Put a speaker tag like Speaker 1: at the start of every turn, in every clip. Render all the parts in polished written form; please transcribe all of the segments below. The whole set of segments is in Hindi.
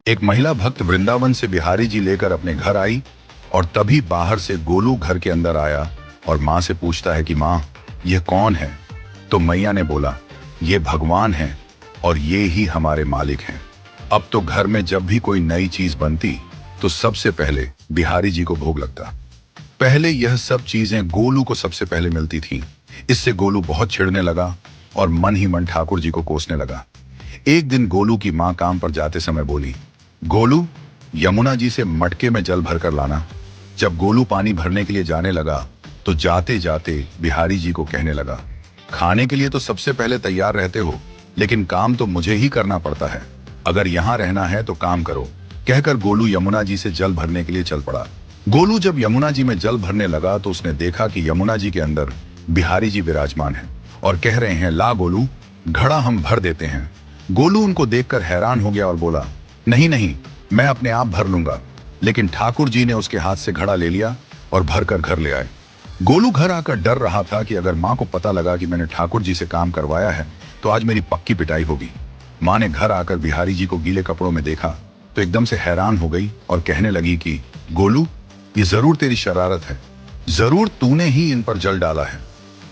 Speaker 1: एक महिला भक्त वृंदावन से बिहारी जी लेकर अपने घर आई और तभी बाहर से गोलू घर के अंदर आया और माँ से पूछता है कि माँ, यह कौन है? तो मैया ने बोला, ये भगवान है और ये ही हमारे मालिक हैं। अब तो घर में जब भी कोई नई चीज बनती तो सबसे पहले बिहारी जी को भोग लगता। पहले यह सब चीजें गोलू को सबसे पहले मिलती थीं। इससे गोलू बहुत चिढ़ने लगा और मन ही मन ठाकुर जी को कोसने लगा। एक दिन गोलू की माँ काम पर जाते समय बोली, गोलू, यमुना जी से मटके में जल भर कर लाना। जब गोलू पानी भरने के लिए जाने लगा तो जाते जाते बिहारी जी को कहने लगा, खाने के लिए तो सबसे पहले तैयार रहते हो, लेकिन काम तो मुझे ही करना पड़ता है। अगर यहाँ रहना है तो काम करो। कहकर गोलू यमुना जी से जल भरने के लिए चल पड़ा। गोलू जब यमुना जी में जल भरने लगा तो उसने देखा कि यमुना जी के अंदर बिहारी जी विराजमान हैं और कह रहे हैं, ला गोलू, घड़ा हम भर देते हैं। गोलू उनको देखकर हैरान हो गया और बोला, नहीं नहीं, मैं अपने आप भर लूंगा। लेकिन ठाकुर जी ने उसके हाथ से घड़ा ले लिया और भरकर घर ले आए। गोलू घर आकर डर रहा था कि अगर माँ को पता लगा कि मैंने ठाकुर जी से काम करवाया है तो आज मेरी पक्की पिटाई होगी। माँ ने घर आकर बिहारी जी को गीले कपड़ों में देखा तो एकदम से हैरान हो गई और कहने लगी कि गोलू, ये जरूर तेरी शरारत है, जरूर तूने ही इन पर जल डाला है।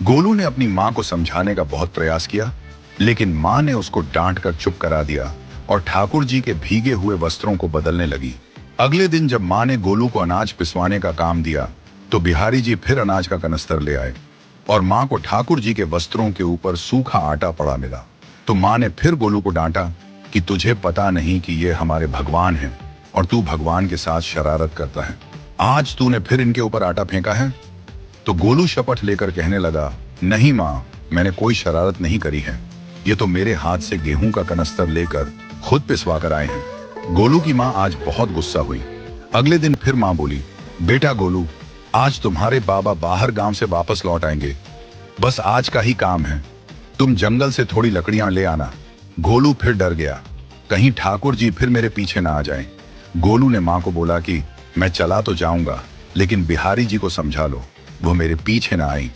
Speaker 1: गोलू ने अपनी माँ को समझाने का बहुत प्रयास किया, लेकिन माँ ने उसको डांट कर चुप करा दिया और ठाकुर जी के भीगे हुए वस्त्रों को बदलने लगी। अगले दिन जब माँ ने गोलू को अनाज पिसवाने का काम दिया तो बिहारी जी फिर अनाज का कनस्तर ले आए और माँ को ठाकुर जी के वस्त्रों के ऊपर सूखा आटा पड़ा मिला। तो माँ ने फिर गोलू को डांटा कि तुझे पता नहीं कि ये हमारे भगवान हैं और तू भगवान के साथ शरारत करता है। आज तूने फिर इनके ऊपर आटा फेंका है। तो गोलू शपथ लेकर कहने लगा, नहीं माँ, मैंने कोई शरारत नहीं करी है। ये तो मेरे हाथ से गेहूं का कनस्तर लेकर खुद पिसवा कर आए हैं। गोलू की माँ आज बहुत गुस्सा हुई। अगले दिन फिर माँ बोली, बेटा गोलू, आज तुम्हारे बाबा बाहर गांव से वापस लौट आएंगे। बस आज का ही काम है, तुम जंगल से थोड़ी लकड़ियां ले आना। गोलू फिर डर गया, कहीं ठाकुर जी फिर मेरे पीछे ना आ जाएं। गोलू ने माँ को बोला कि मैं चला तो जाऊंगा, लेकिन बिहारी जी को समझा लो, वो मेरे पीछे ना आई।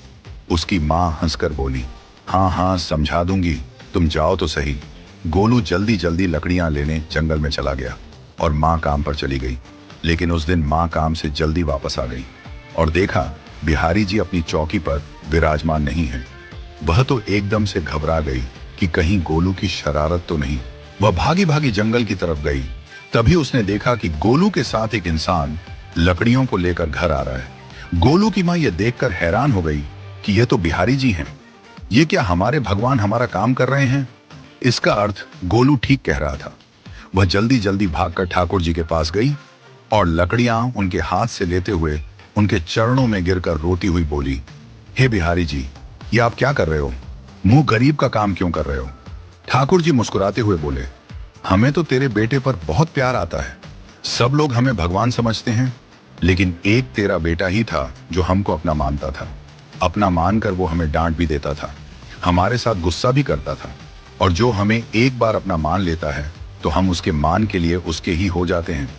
Speaker 1: उसकी माँ हंसकर बोली, हाँ हाँ समझा दूंगी, तुम जाओ तो सही। गोलू जल्दी जल्दी लकड़ियां लेने जंगल में चला गया और माँ काम पर चली गई। लेकिन उस दिन माँ काम से जल्दी वापस आ गई और देखा बिहारी जी अपनी चौकी पर विराजमान नहीं है। वह तो एकदम से घबरा गई कि कहीं गोलू की शरारत तो नहीं। वह भागी भागी जंगल की तरफ गई। तभी उसने देखा कि गोलू के साथ एक इंसान लकड़ियों को लेकर घर आ रहा है। गोलू की माँ यह देखकर हैरान हो गई कि यह तो बिहारी जी हैं। ये क्या हमारे भगवान हमारा काम कर रहे हैं? इसका अर्थ गोलू ठीक कह रहा था। वह जल्दी जल्दी भागकर ठाकुर जी के पास गई और लकड़ियां उनके हाथ से लेते हुए उनके चरणों में गिरकर रोती हुई बोली, हे बिहारी जी, ये आप क्या कर रहे हो? मुंह गरीब का काम क्यों कर रहे हो? ठाकुर जी मुस्कुराते हुए बोले, हमें तो तेरे बेटे पर बहुत प्यार आता है। सब लोग हमें भगवान समझते हैं, लेकिन एक तेरा बेटा ही था जो हमको अपना मानता था। अपना मानकर वो हमें डांट भी देता था, हमारे साथ गुस्सा भी करता था, और जो हमें एक बार अपना मान लेता है तो हम उसके मान के लिए उसके ही हो जाते हैं।